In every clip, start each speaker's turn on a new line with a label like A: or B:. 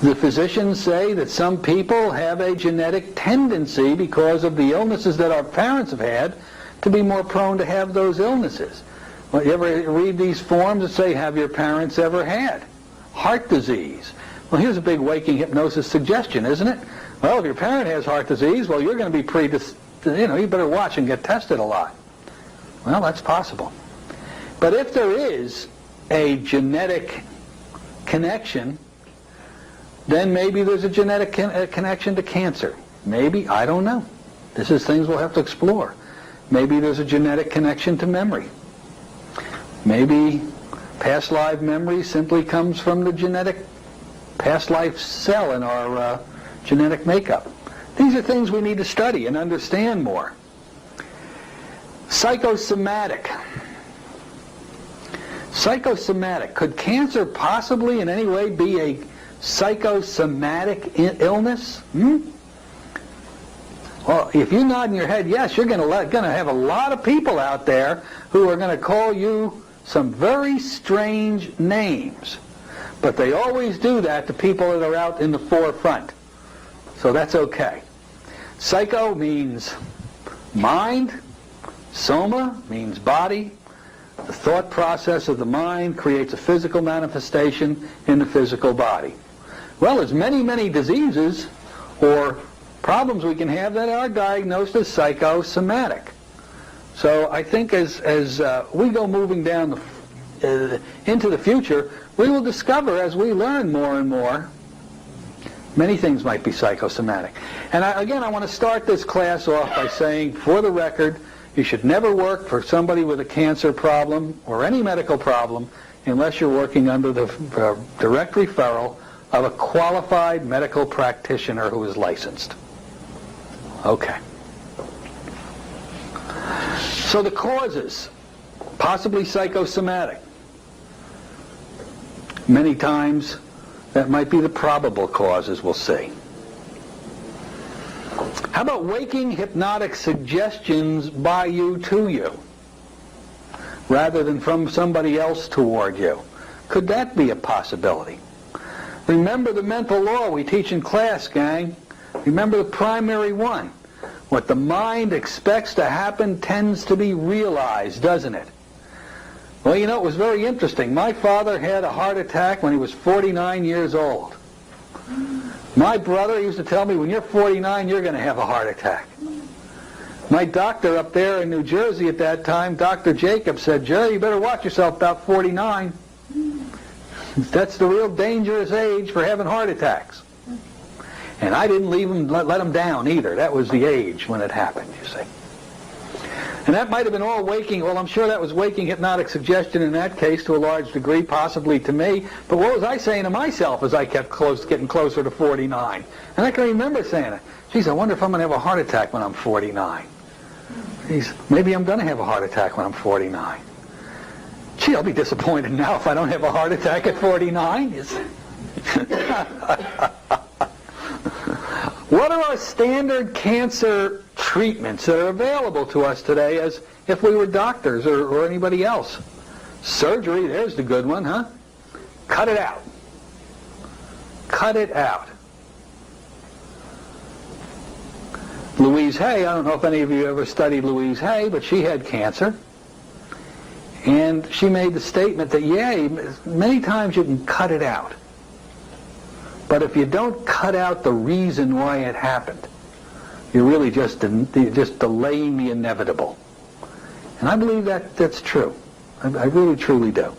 A: The physicians say that some people have a genetic tendency because of the illnesses that our parents have had to be more prone to have those illnesses. Well, you ever read these forms that say, have your parents ever had heart disease? Well, here's a big waking hypnosis suggestion, isn't it? Well, if your parent has heart disease, well, you're going to be you better watch and get tested a lot. Well, that's possible. But if there is a genetic connection, then maybe there's a genetic connection to cancer. Maybe, I don't know. This is things we'll have to explore. Maybe there's a genetic connection to memory. Maybe past life memory simply comes from the genetic past life cell in our genetic makeup. These are things we need to study and understand more. Psychosomatic. Psychosomatic. Could cancer possibly in any way be a psychosomatic illness? Well, if you nod in your head yes, you're going to have a lot of people out there who are going to call you some very strange names. But they always do that to people that are out in the forefront. So that's okay. Psycho means mind. Soma means body. The thought process of the mind creates a physical manifestation in the physical body. Well, there's many, many diseases or problems we can have that are diagnosed as psychosomatic. So I think as we go moving down into the future, we will discover as we learn more and more, many things might be psychosomatic. And again, I want to start this class off by saying, for the record, you should never work for somebody with a cancer problem or any medical problem unless you're working under the direct referral of a qualified medical practitioner who is licensed. Okay. So the causes, possibly psychosomatic. Many times that might be the probable causes, we'll see. How about waking hypnotic suggestions by you to you, rather than from somebody else toward you? Could that be a possibility? Remember the mental law we teach in class, gang. Remember the primary one. What the mind expects to happen tends to be realized, doesn't it? Well, you know, it was very interesting. My father had a heart attack when he was 49 years old. My brother used to tell me, when you're 49, you're going to have a heart attack. My doctor up there in New Jersey at that time, Dr. Jacobs, said, Jerry, you better watch yourself about 49. That's the real dangerous age for having heart attacks. And I didn't let him down either. That was the age when it happened, you see. And that might have been all waking, well, I'm sure that was waking hypnotic suggestion in that case to a large degree, possibly to me. But what was I saying to myself as I kept getting closer to 49? And I can remember saying it. Geez, I wonder if I'm going to have a heart attack when I'm 49. Geez, maybe I'm going to have a heart attack when I'm 49. Gee, I'll be disappointed now if I don't have a heart attack at 49. What are our standard cancer treatments that are available to us today as if we were doctors or anybody else? Surgery, there's the good one, huh? Cut it out. Cut it out. Louise Hay, I don't know if any of you ever studied Louise Hay, but she had cancer. And she made the statement that, yeah, many times you can cut it out. But if you don't cut out the reason why it happened, you're really just delaying the inevitable. And I believe that's true. I really, truly do.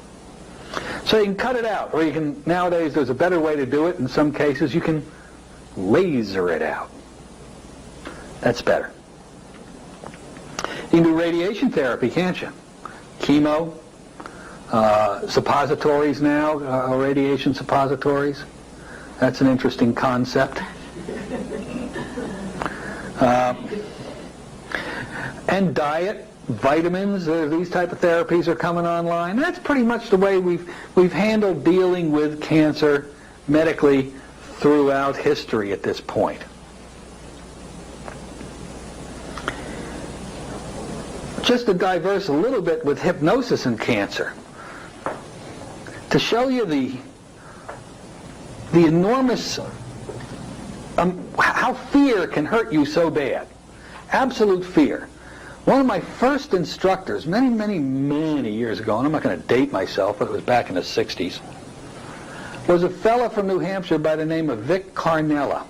A: So you can cut it out, or you can, nowadays there's a better way to do it. In some cases you can laser it out. That's better. You can do radiation therapy, can't you? Chemo, suppositories now, radiation suppositories. That's an interesting concept. And diet, vitamins, these type of therapies are coming online. That's pretty much the way we've handled dealing with cancer medically throughout history at this point. Just to diverse a little bit with hypnosis and cancer, to show you the the enormous, how fear can hurt you so bad. Absolute fear. One of my first instructors, many years ago, and I'm not going to date myself, but it was back in the 60s, was a fella from New Hampshire by the name of Vic Carnella.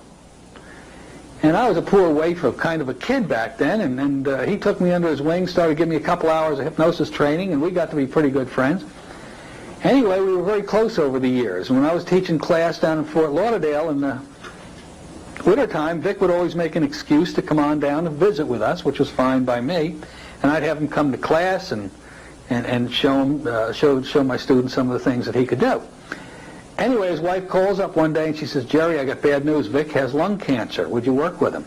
A: And I was a poor waif of kind of a kid back then, and he took me under his wing, started giving me a couple hours of hypnosis training, and we got to be pretty good friends. Anyway, we were very close over the years. When I was teaching class down in Fort Lauderdale in the wintertime, Vic would always make an excuse to come on down and visit with us, which was fine by me. And I'd have him come to class and show my students some of the things that he could do. Anyway, his wife calls up one day and she says, "Jerry, I got bad news. Vic has lung cancer. Would you work with him?"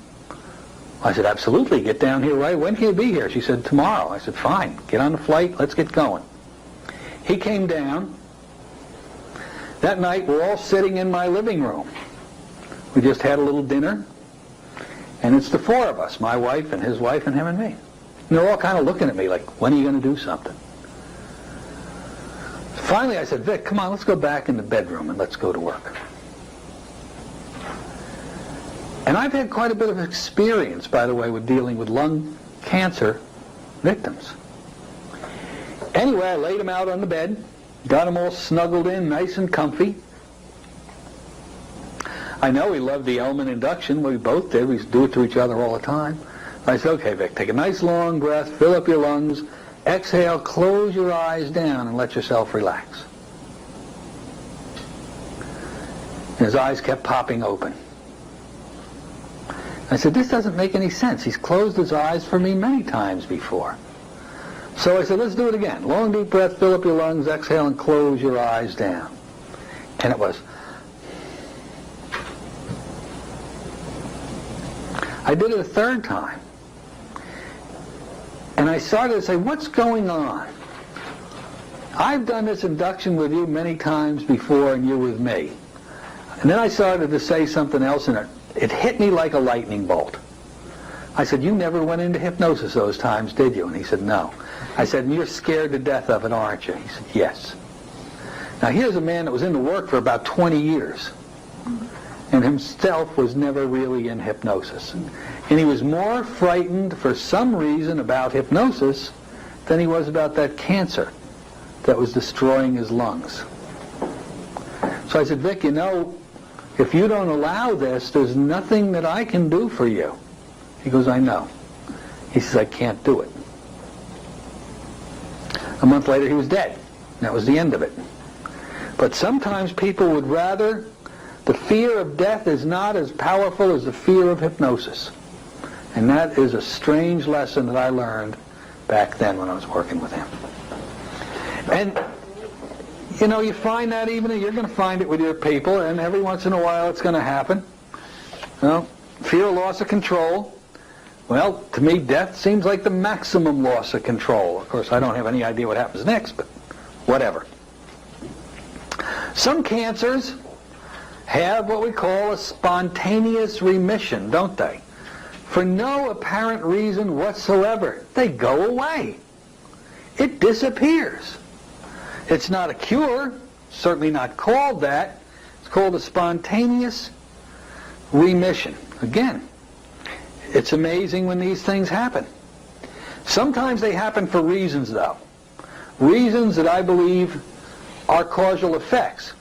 A: I said, "Absolutely. Get down here right. When can you be here?" She said, "Tomorrow." I said, "Fine. Get on the flight. Let's get going." He came down. That night, we're all sitting in my living room. We just had a little dinner. And it's the four of us, my wife and his wife and him and me. And they're all kind of looking at me like, when are you going to do something? Finally, I said, "Vic, come on, let's go back in the bedroom and let's go to work." And I've had quite a bit of experience, by the way, with dealing with lung cancer victims. Anyway, I laid him out on the bed, got him all snuggled in, nice and comfy. I know he loved the Elman induction. We both did. We used to do it to each other all the time. I said, "Okay, Vic, take a nice long breath, fill up your lungs, exhale, close your eyes down, and let yourself relax." And his eyes kept popping open. I said, "This doesn't make any sense. He's closed his eyes for me many times before." So I said, "Let's do it again. Long, deep breath, fill up your lungs, exhale, and close your eyes down." And it was. I did it a third time. And I started to say, "What's going on? I've done this induction with you many times before, and you're with me." And then I started to say something else, and it hit me like a lightning bolt. I said, "You never went into hypnosis those times, did you?" And he said, "No." I said, "And you're scared to death of it, aren't you?" He said, "Yes." Now here's a man that was in the work for about 20 years. And himself was never really in hypnosis. And he was more frightened for some reason about hypnosis than he was about that cancer that was destroying his lungs. So I said, "Vic, you know, if you don't allow this, there's nothing that I can do for you." He goes, "I know." He says, "I can't do it." A month later, he was dead. That was the end of it. But sometimes people would rather. The fear of death is not as powerful as the fear of hypnosis. And that is a strange lesson that I learned back then when I was working with him. And, you know, you find that even, you're going to find it with your people, and every once in a while it's going to happen. You know, fear of loss of control. Well, to me, death seems like the maximum loss of control. Of course, I don't have any idea what happens next, but whatever. Some cancers have what we call a spontaneous remission, don't they? For no apparent reason whatsoever, they go away. It disappears. It's not a cure, certainly not called that. It's called a spontaneous remission. Again, it's amazing when these things happen. Sometimes they happen for reasons, though. Reasons that I believe are causal effects.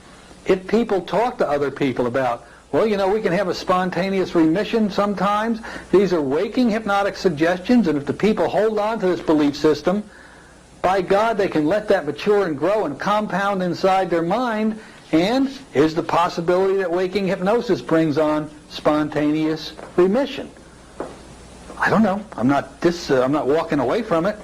A: If people talk to other people about, well, you know, we can have a spontaneous remission sometimes. These are waking hypnotic suggestions, and if the people hold on to this belief system, by God, they can let that mature and grow and compound inside their mind, and is the possibility that waking hypnosis brings on spontaneous remission. I don't know. I'm not walking away from it.